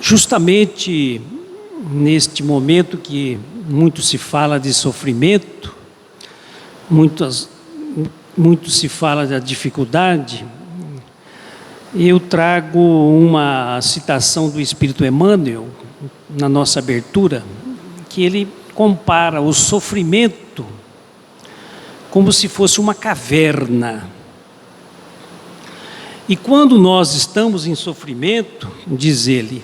Justamente neste momento que muito se fala de sofrimento, muito se fala da dificuldade, eu trago uma citação do Espírito Emmanuel, na nossa abertura, que ele compara o sofrimento como se fosse uma caverna. E quando nós estamos em sofrimento, diz ele,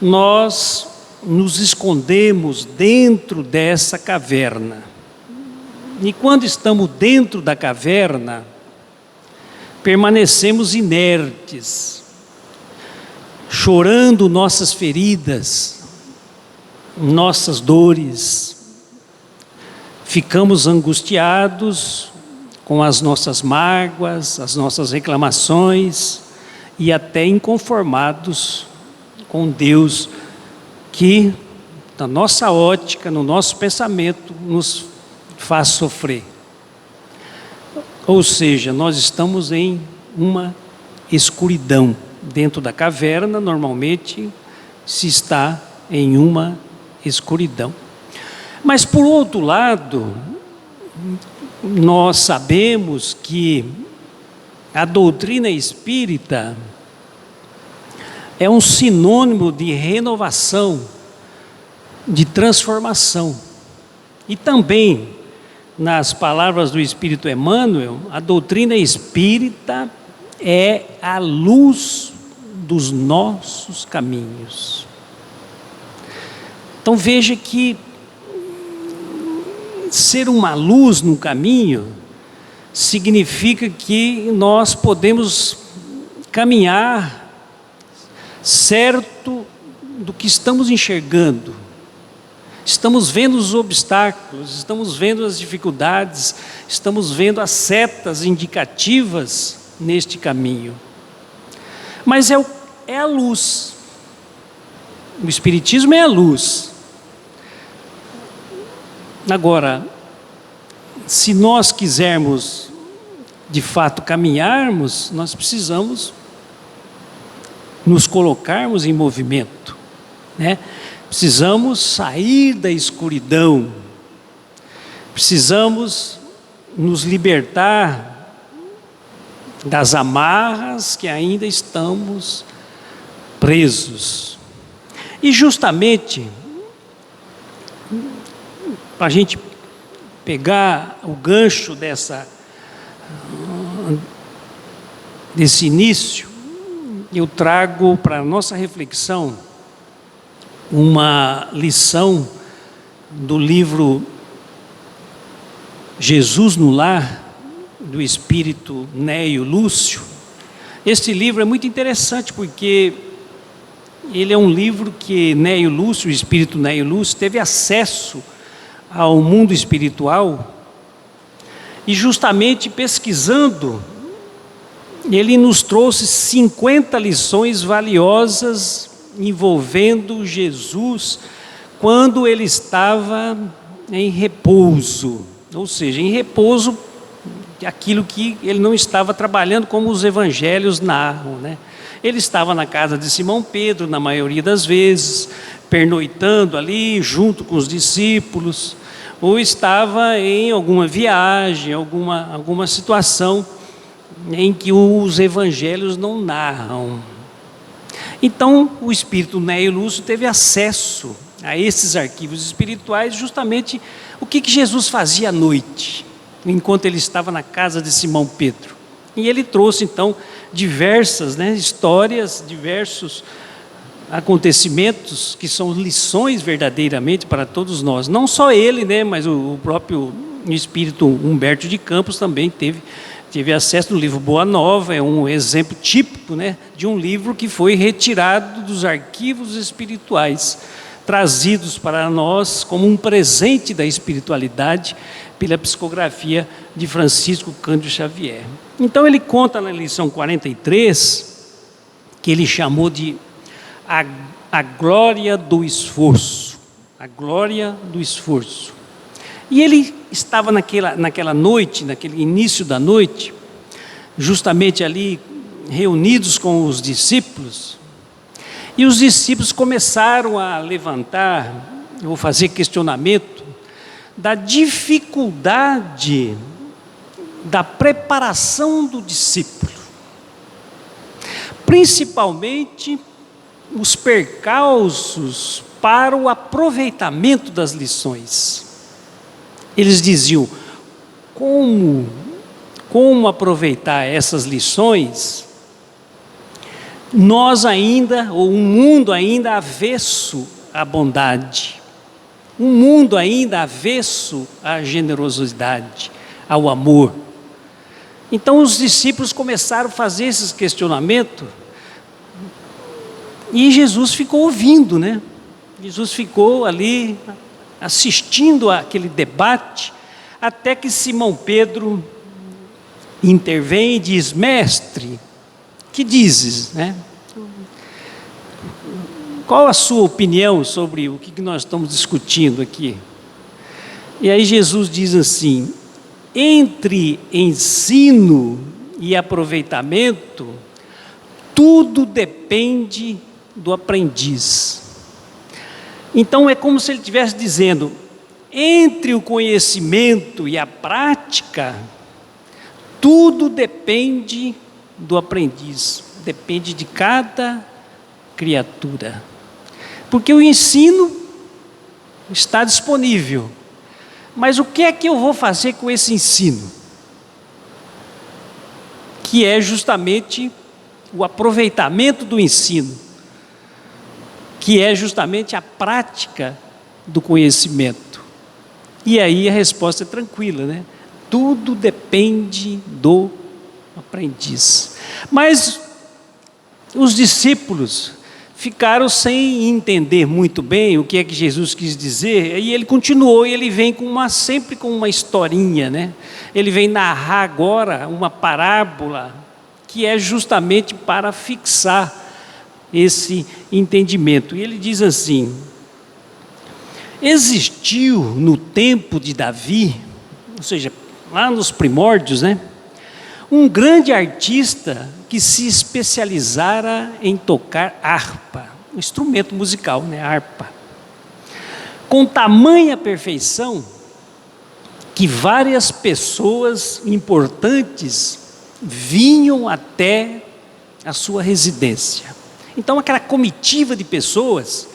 nós nos escondemos dentro dessa caverna. E quando estamos dentro da caverna, permanecemos inertes, chorando nossas feridas, nossas dores, ficamos angustiados com as nossas mágoas, as nossas reclamações e até inconformados com Deus que, na nossa ótica, no nosso pensamento, nos faz sofrer. Ou seja, nós estamos em uma escuridão. Dentro da caverna, normalmente, se está em uma escuridão. Mas, por outro lado, nós sabemos que a doutrina espírita é um sinônimo de renovação, de transformação. E também, nas palavras do Espírito Emmanuel, a doutrina espírita é a luz dos nossos caminhos. Então veja que ser uma luz no caminho significa que nós podemos caminhar certo do que estamos enxergando. Estamos vendo os obstáculos, estamos vendo as dificuldades, estamos vendo as setas indicativas neste caminho. Mas é a luz. O Espiritismo é a luz. Agora, se nós quisermos de fato caminharmos, nós precisamos nos colocarmos em movimento, né? Precisamos sair da escuridão, precisamos nos libertar das amarras que ainda estamos presos. E justamente, para a gente pegar o gancho desse início, eu trago para a nossa reflexão uma lição do livro Jesus no Lar, do espírito Neio Lúcio. Este livro é muito interessante porque ele é um livro que Neio Lúcio, o espírito Neio Lúcio, teve acesso ao mundo espiritual e justamente pesquisando, ele nos trouxe 50 lições valiosas envolvendo Jesus quando ele estava em repouso, ou seja, em repouso, aquilo que ele não estava trabalhando como os evangelhos narram, né? Ele estava na casa de Simão Pedro, na maioria das vezes, pernoitando ali junto com os discípulos, ou estava em alguma viagem, alguma situação em que os evangelhos não narram. Então, o espírito Neio Lúcio teve acesso a esses arquivos espirituais, justamente o que Jesus fazia à noite, enquanto ele estava na casa de Simão Pedro. E ele trouxe, então, diversas histórias, diversos acontecimentos que são lições verdadeiramente para todos nós. Não só ele, mas o próprio espírito Humberto de Campos também teve acesso no livro Boa Nova, é um exemplo típico de um livro que foi retirado dos arquivos espirituais, trazidos para nós como um presente da espiritualidade pela psicografia de Francisco Cândido Xavier. Então ele conta na lição 43, que ele chamou de a glória do esforço. A glória do esforço. E ele estava naquela noite, naquele início da noite, justamente ali reunidos com os discípulos, e os discípulos começaram a levantar, eu vou fazer questionamento, da dificuldade da preparação do discípulo, principalmente os percalços para o aproveitamento das lições. Eles diziam, como aproveitar essas lições, nós ainda, ou um mundo ainda avesso à bondade, um mundo ainda avesso à generosidade, ao amor. Então os discípulos começaram a fazer esses questionamentos, e Jesus ficou ouvindo, né? Jesus ficou ali assistindo àquele debate, até que Simão Pedro intervém e diz: mestre, que dizes, né? Qual a sua opinião sobre o que nós estamos discutindo aqui? E aí Jesus diz assim: entre ensino e aproveitamento, tudo depende do aprendiz. Então é como se ele estivesse dizendo, entre o conhecimento e a prática, tudo depende do aprendiz, depende de cada criatura. Porque o ensino está disponível, mas o que é que eu vou fazer com esse ensino? Que é justamente o aproveitamento do ensino, que é justamente a prática do conhecimento. E aí a resposta é tranquila, né? Tudo depende do aprendiz. Mas os discípulos ficaram sem entender muito bem o que é que Jesus quis dizer, e ele continuou, e ele vem sempre com uma historinha, né? Ele vem narrar agora uma parábola, que é justamente para fixar esse entendimento. E ele diz assim: existiu no tempo de Davi, ou seja, lá nos primórdios, né, um grande artista que se especializara em tocar harpa, um instrumento musical, né, harpa, com tamanha perfeição que várias pessoas importantes vinham até a sua residência. Então aquela comitiva de pessoas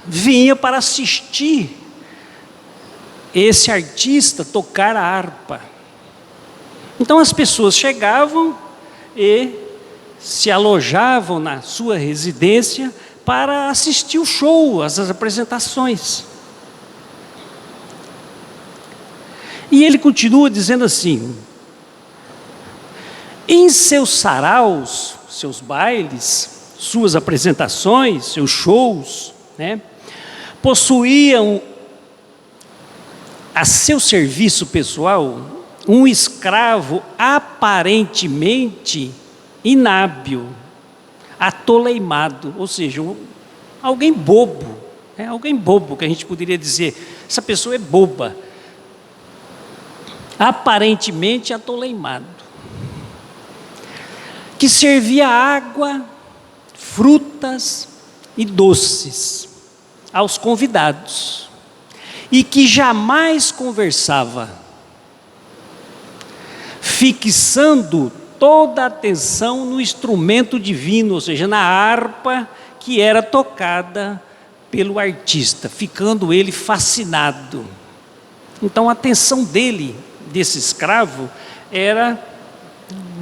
vinha para assistir esse artista tocar a harpa. Então as pessoas chegavam e se alojavam na sua residência para assistir o show, as apresentações. E ele continua dizendo assim: em seus saraus, seus bailes, suas apresentações, seus shows, né, possuíam a seu serviço pessoal um escravo aparentemente inábil, atoleimado, ou seja, alguém bobo, alguém bobo, que a gente poderia dizer, essa pessoa é boba, aparentemente atoleimado, que servia água, frutas e doces aos convidados, e que jamais conversava, fixando toda a atenção no instrumento divino, ou seja, na harpa que era tocada pelo artista, ficando ele fascinado. Então a atenção desse escravo, era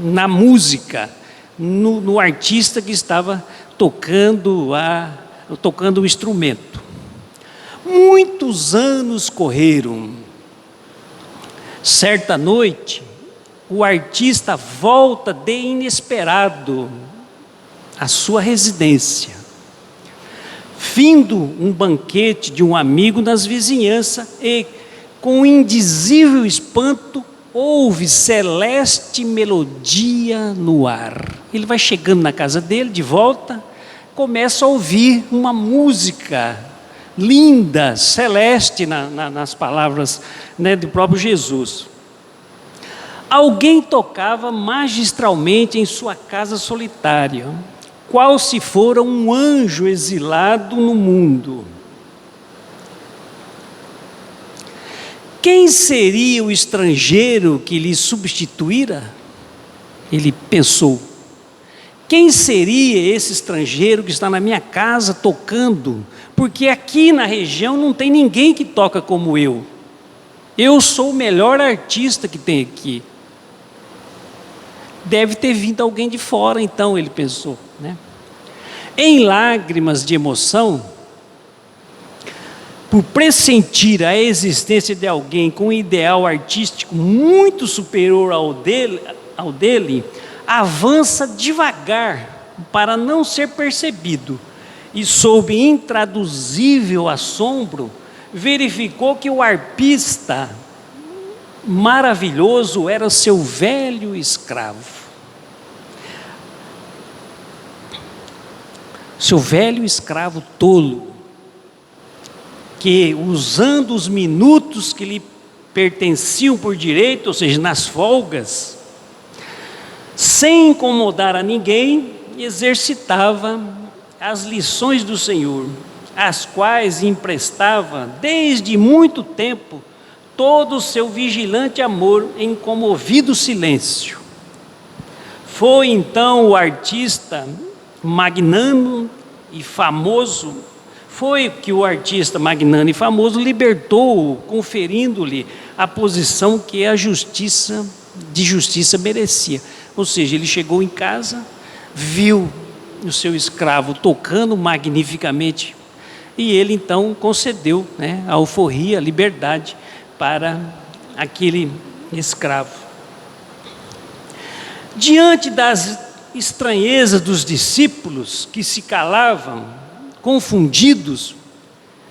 na música, no artista que estava tocando o instrumento. Muitos anos correram. Certa noite, o artista volta de inesperado à sua residência, findo um banquete de um amigo nas vizinhanças, e com indizível espanto ouve celeste melodia no ar. Ele vai chegando na casa dele, de volta, começa a ouvir uma música linda, celeste, nas palavras, né, do próprio Jesus. Alguém tocava magistralmente em sua casa solitária, qual se fora um anjo exilado no mundo. Quem seria o estrangeiro que lhe substituíra? Ele pensou: quem seria esse estrangeiro que está na minha casa tocando? Porque aqui na região não tem ninguém que toca como eu. Eu sou o melhor artista que tem aqui. Deve ter vindo alguém de fora, então, ele pensou, né? Em lágrimas de emoção, por pressentir a existência de alguém com um ideal artístico muito superior ao dele, avança devagar para não ser percebido, e sob intraduzível assombro, verificou que o arpista maravilhoso era seu velho escravo. Seu velho escravo tolo, que usando os minutos que lhe pertenciam por direito, ou seja, nas folgas, sem incomodar a ninguém, exercitava as lições do Senhor, as quais emprestava desde muito tempo todo o seu vigilante amor em comovido silêncio. Foi então o artista magnânimo e famoso, libertou-o, conferindo-lhe a posição que a justiça merecia. Ou seja, ele chegou em casa, viu o seu escravo tocando magnificamente, e ele então concedeu, né, a alforria, a liberdade para aquele escravo. Diante das estranhezas dos discípulos que se calavam, confundidos,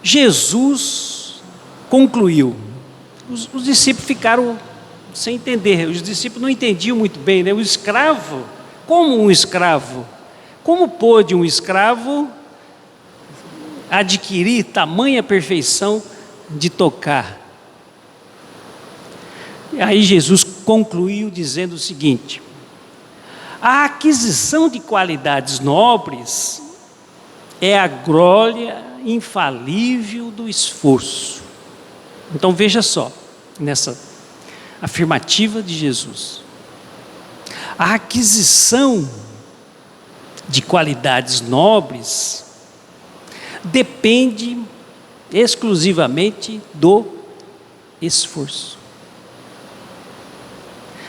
Jesus concluiu. Os discípulos ficaram sem entender, os discípulos não entendiam muito bem, né? O escravo, como um escravo? Como pôde um escravo adquirir tamanha perfeição de tocar? Aí Jesus concluiu dizendo o seguinte: a aquisição de qualidades nobres é a glória infalível do esforço. Então veja só, nessa afirmativa de Jesus, a aquisição de qualidades nobres depende exclusivamente do esforço.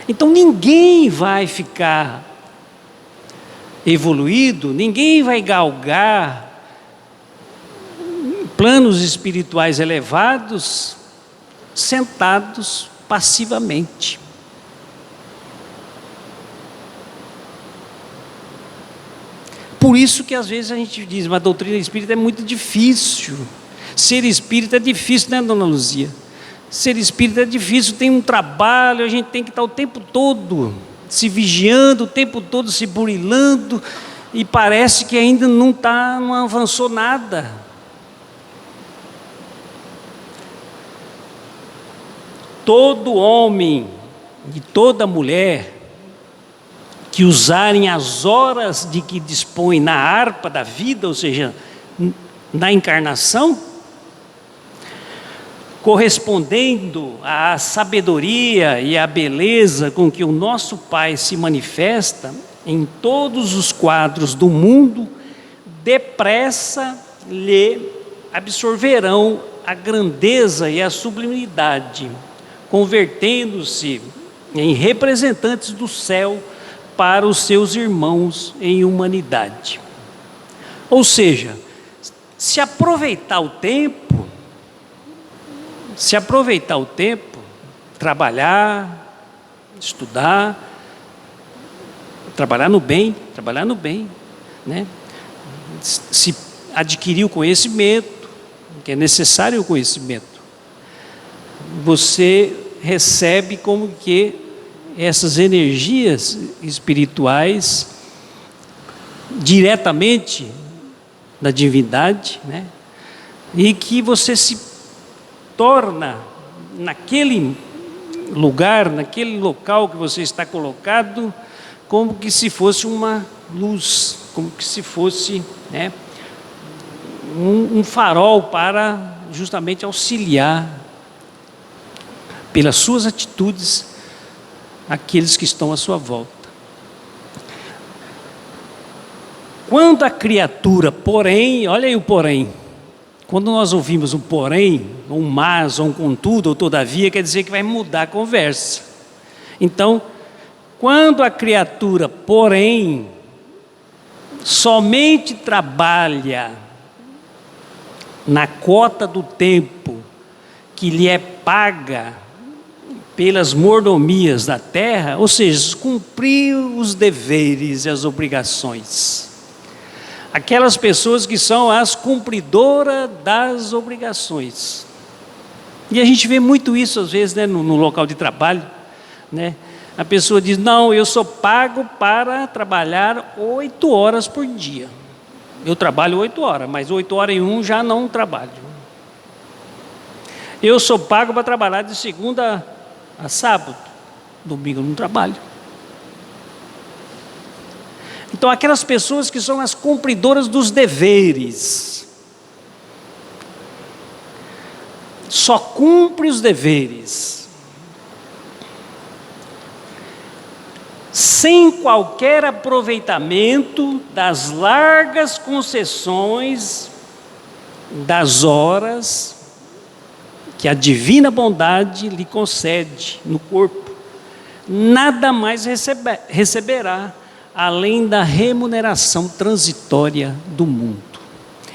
Então ninguém vai ficar evoluído, ninguém vai galgar planos espirituais elevados sentados passivamente. Por isso que às vezes a gente diz, mas a doutrina espírita é muito difícil. Ser espírita é difícil, né, dona Luzia? Ser espírita é difícil, tem um trabalho, a gente tem que estar o tempo todo se vigiando, o tempo todo se burilando, e parece que ainda não avançou nada. Todo homem e toda mulher que usarem as horas de que dispõe na harpa da vida, ou seja, na encarnação, correspondendo à sabedoria e à beleza com que o nosso Pai se manifesta em todos os quadros do mundo, depressa lhe absorverão a grandeza e a sublimidade, convertendo-se em representantes do céu para os seus irmãos em humanidade. Ou seja, se aproveitar o tempo, trabalhar, estudar, trabalhar no bem, né? Se adquirir o conhecimento, que é necessário o conhecimento, você recebe como que essas energias espirituais diretamente da divindade, né? E que você se torna lugar, naquele local que você está colocado, como que se fosse uma luz, como que se fosse, né, um farol para justamente auxiliar pelas suas atitudes aqueles que estão à sua volta. Quando a criatura, porém, olha aí o porém, quando nós ouvimos um porém, ou um mas, ou um contudo, ou todavia, quer dizer que vai mudar a conversa. Então, quando a criatura, porém, somente trabalha na cota do tempo que lhe é paga pelas mordomias da terra, ou seja, cumprir os deveres e as obrigações. Aquelas pessoas que são as cumpridoras das obrigações. E a gente vê muito isso às vezes, né, no local de trabalho, né? A pessoa diz, não, eu sou pago para trabalhar 8 horas por dia. Eu trabalho 8 horas, mas 8 horas em um já não trabalho. Eu sou pago para trabalhar de segunda a sábado, domingo eu não trabalho. Então, aquelas pessoas que são as cumpridoras dos deveres, só cumpre os deveres, sem qualquer aproveitamento das largas concessões das horas que a divina bondade lhe concede no corpo, nada mais receberá além da remuneração transitória do mundo.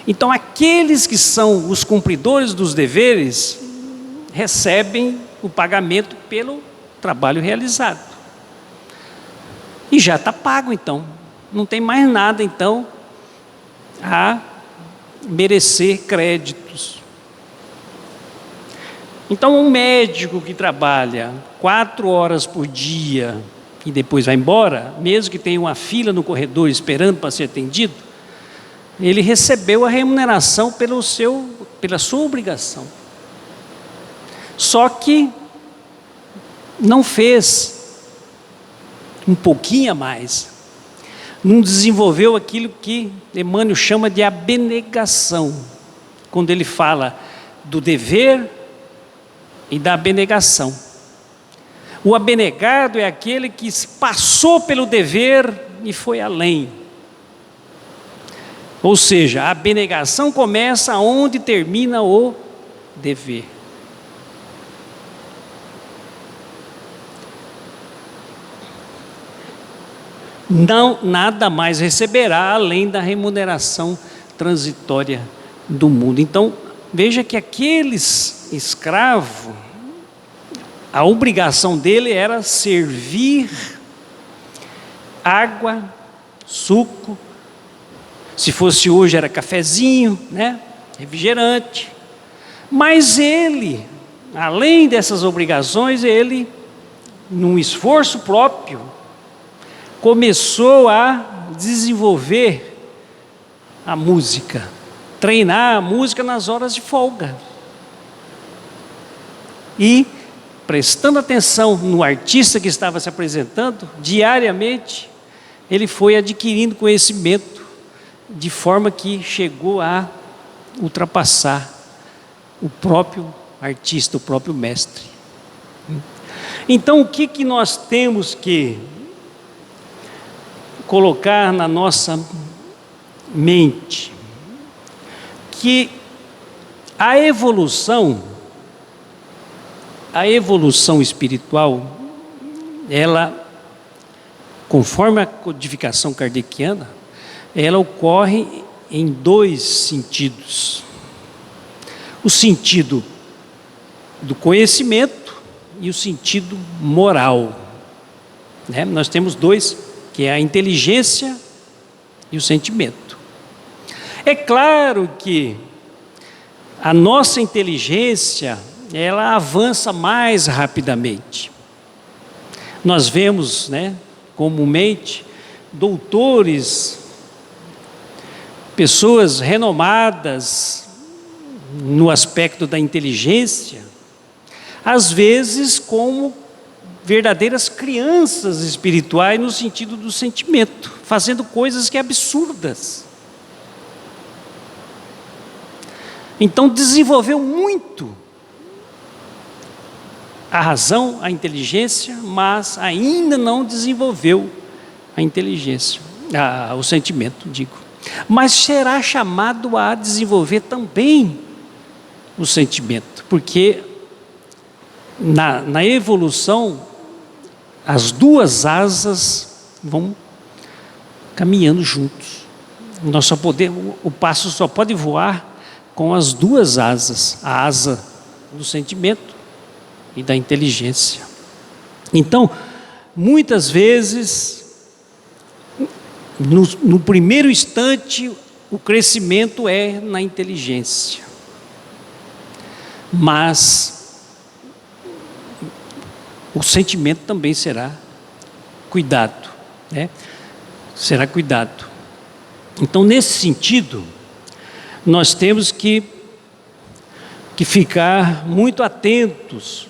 Então, aqueles que são os cumpridores dos deveres recebem o pagamento pelo trabalho realizado. E já está pago, então. Não tem mais nada, então, a merecer créditos. Então, um médico que trabalha 4 horas por dia e depois vai embora, mesmo que tenha uma fila no corredor esperando para ser atendido, ele recebeu a remuneração pela sua obrigação. Só que não fez um pouquinho a mais, não desenvolveu aquilo que Emmanuel chama de abnegação, quando ele fala do dever e da abnegação. O abnegado é aquele que passou pelo dever e foi além. Ou seja, a abnegação começa onde termina o dever. Nada mais receberá além da remuneração transitória do mundo. Então, veja que aqueles escravos, a obrigação dele era servir água, suco, se fosse hoje era cafezinho, né? Refrigerante. Mas ele, além dessas obrigações, ele, num esforço próprio, começou a desenvolver a música, treinar a música nas horas de folga. E prestando atenção no artista que estava se apresentando, diariamente, ele foi adquirindo conhecimento, de forma que chegou a ultrapassar o próprio artista, o próprio mestre. Então, o que nós temos que colocar na nossa mente? Que a evolução espiritual, ela, conforme a codificação kardeciana, ela ocorre em 2 sentidos. O sentido do conhecimento e o sentido moral, né? Nós temos 2, que é a inteligência e o sentimento. É claro que a nossa inteligência, ela avança mais rapidamente. Nós vemos, né, comumente, doutores, pessoas renomadas no aspecto da inteligência, às vezes como verdadeiras crianças espirituais no sentido do sentimento, fazendo coisas que absurdas. Então desenvolveu muito a razão, a inteligência, mas ainda não desenvolveu a inteligência, o sentimento, digo. Mas será chamado a desenvolver também o sentimento, porque na evolução as duas asas vão caminhando juntos. O pássaro só pode voar com as duas asas, a asa do sentimento e da inteligência. Então, muitas vezes, no primeiro instante, o crescimento é na inteligência, mas o sentimento também será cuidado, né? Será cuidado. Então, nesse sentido, nós temos que ficar muito atentos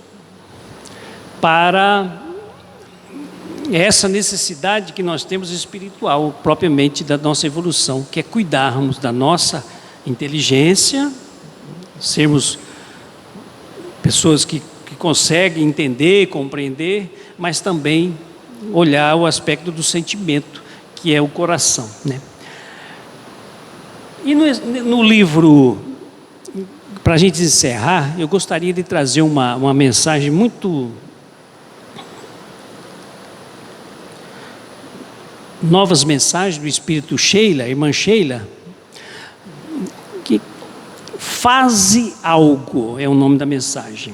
para essa necessidade que nós temos espiritual, propriamente da nossa evolução, que é cuidarmos da nossa inteligência, sermos pessoas que conseguem entender, compreender, mas também olhar o aspecto do sentimento, que é o coração, né? E no livro, para a gente encerrar, eu gostaria de trazer uma mensagem muito novas mensagens do Espírito Sheila, irmã Sheila, que faze algo, é o nome da mensagem.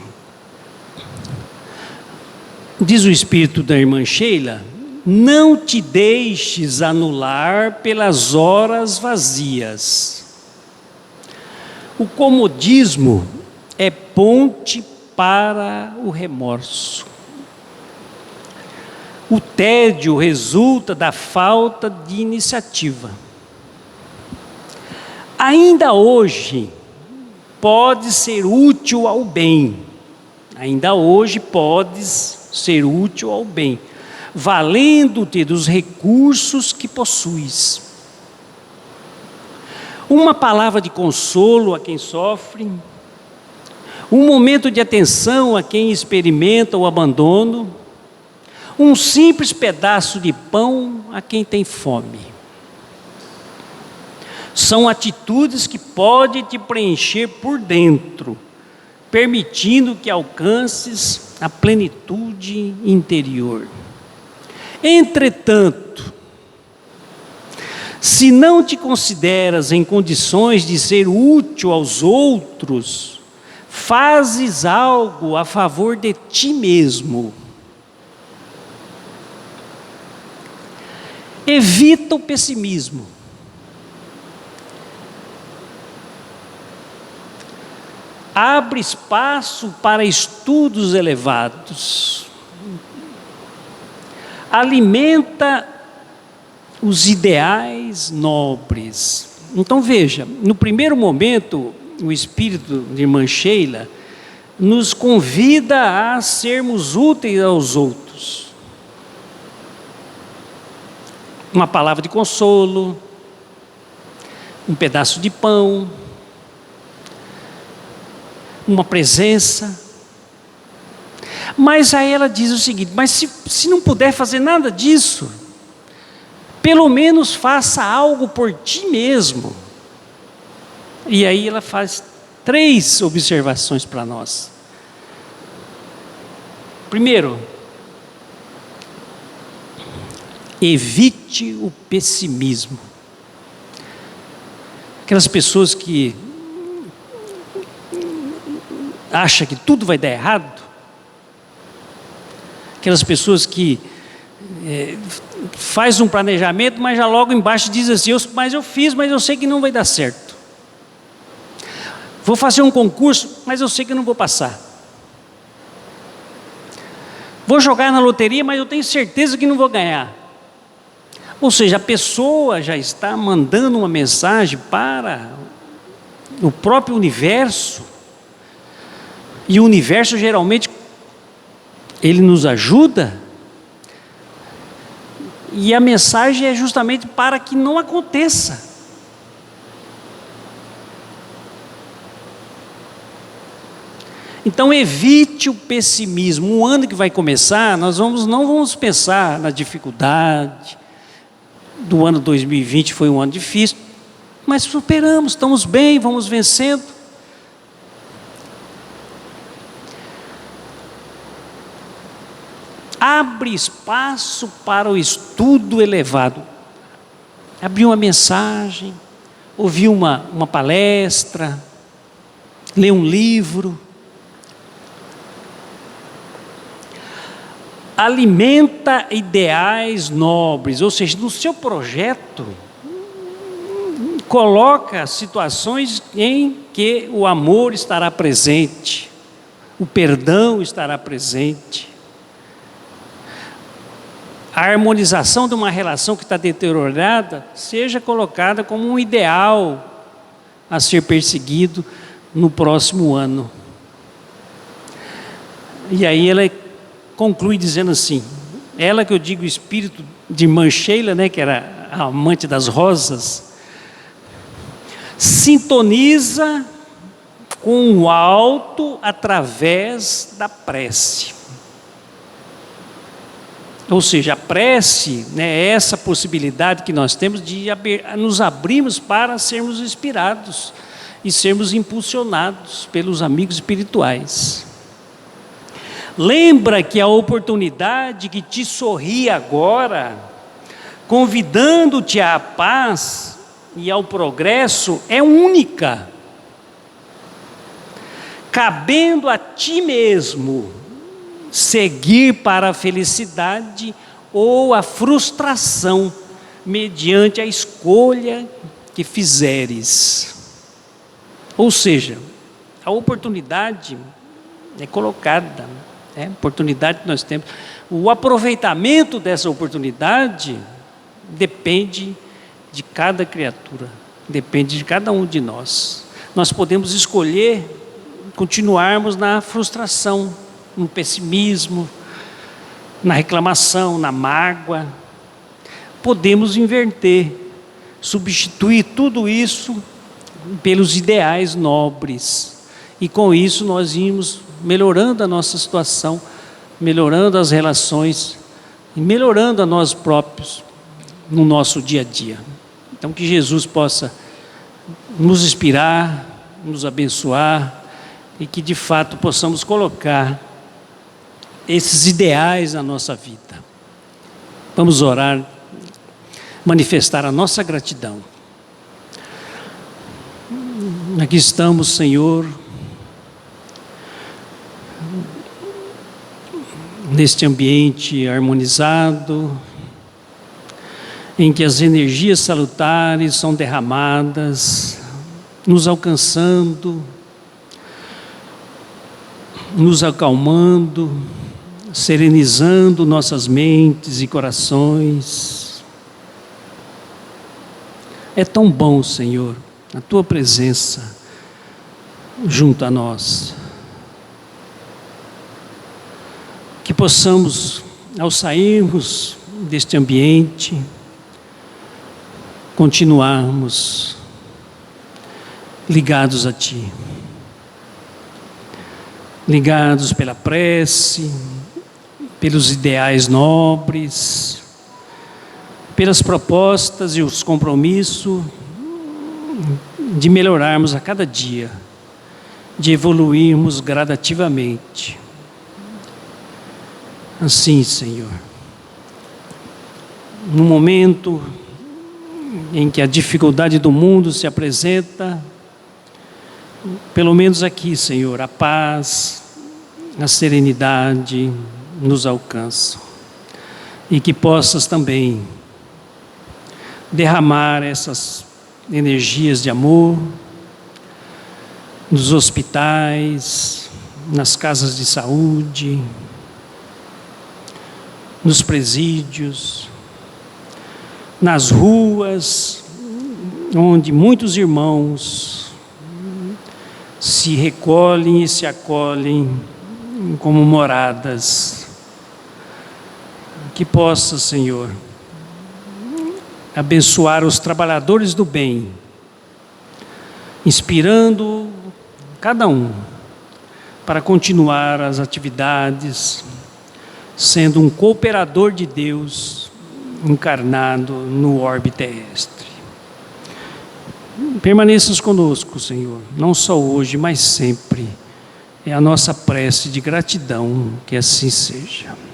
Diz o Espírito da irmã Sheila: não te deixes anular pelas horas vazias. O comodismo é ponte para o remorso. O tédio resulta da falta de iniciativa. Ainda hoje pode ser útil ao bem. Ainda hoje podes ser útil ao bem, valendo-te dos recursos que possuis. Uma palavra de consolo a quem sofre, um momento de atenção a quem experimenta o abandono, um simples pedaço de pão a quem tem fome. São atitudes que podem te preencher por dentro, permitindo que alcances a plenitude interior. Entretanto, se não te consideras em condições de ser útil aos outros, fazes algo a favor de ti mesmo. Evita o pessimismo. Abre espaço para estudos elevados. Alimenta os ideais nobres. Então veja, no primeiro momento, o Espírito de irmã Sheila nos convida a sermos úteis aos outros. Uma palavra de consolo, um pedaço de pão, uma presença. Mas aí ela diz o seguinte: mas se não puder fazer nada disso, pelo menos faça algo por ti mesmo. E aí ela faz 3 observações para nós. Primeiro, evite o pessimismo. Aquelas pessoas que acham que tudo vai dar errado, aquelas pessoas que faz um planejamento, mas já logo embaixo diz assim: mas eu fiz, mas eu sei que não vai dar certo. Vou fazer um concurso, mas eu sei que não vou passar. Vou jogar na loteria, mas eu tenho certeza que não vou ganhar. Ou seja, a pessoa já está mandando uma mensagem para o próprio universo, e o universo geralmente Ele nos ajuda, e a mensagem é justamente para que não aconteça. Então evite o pessimismo. O ano que vai começar, nós não vamos pensar na dificuldade. Do ano 2020 foi um ano difícil, mas superamos, estamos bem, vamos vencendo. Abre espaço para o estudo elevado. Abrir uma mensagem, ouvir uma palestra, ler um livro. Alimenta ideais nobres, ou seja, no seu projeto, coloca situações em que o amor estará presente, o perdão estará presente, a harmonização de uma relação que está deteriorada seja colocada como um ideal a ser perseguido no próximo ano. E aí ela conclui dizendo assim, ela que eu digo o espírito de irmã Sheila, né, que era a amante das rosas, sintoniza com o alto através da prece. Ou seja, a prece, né, é essa possibilidade que nós temos de nos abrirmos para sermos inspirados e sermos impulsionados pelos amigos espirituais. Lembra que a oportunidade que te sorri agora, convidando-te à paz e ao progresso, é única. Cabendo a ti mesmo seguir para a felicidade ou a frustração, mediante a escolha que fizeres. Ou seja, a oportunidade é colocada, a oportunidade que nós temos. O aproveitamento dessa oportunidade depende de cada criatura, depende de cada um de nós. Nós podemos escolher continuarmos na frustração, no pessimismo, na reclamação, na mágoa. Podemos inverter, substituir tudo isso pelos ideais nobres, e com isso nós irmos melhorando a nossa situação, melhorando as relações e melhorando a nós próprios no nosso dia a dia. Então que Jesus possa nos inspirar, nos abençoar, e que de fato possamos colocar esses ideais na nossa vida. Vamos orar, manifestar a nossa gratidão. Aqui estamos, Senhor, neste ambiente harmonizado, em que as energias salutares são derramadas, nos alcançando, nos acalmando, serenizando nossas mentes e corações. É tão bom, Senhor, a Tua presença junto a nós. Que possamos, ao sairmos deste ambiente, continuarmos ligados a Ti, ligados pela prece, pelos ideais nobres, pelas propostas e os compromissos de melhorarmos a cada dia, de evoluirmos gradativamente. Assim, Senhor, no momento em que a dificuldade do mundo se apresenta, pelo menos aqui, Senhor, a paz, a serenidade nos alcançam, e que possas também derramar essas energias de amor nos hospitais, nas casas de saúde, nos presídios, nas ruas, onde muitos irmãos se recolhem e se acolhem como moradas que possa, Senhor, abençoar os trabalhadores do bem, inspirando cada um para continuar as atividades, sendo um cooperador de Deus encarnado no orbe terrestre. Permaneças conosco, Senhor, não só hoje, mas sempre. É a nossa prece de gratidão, que assim seja.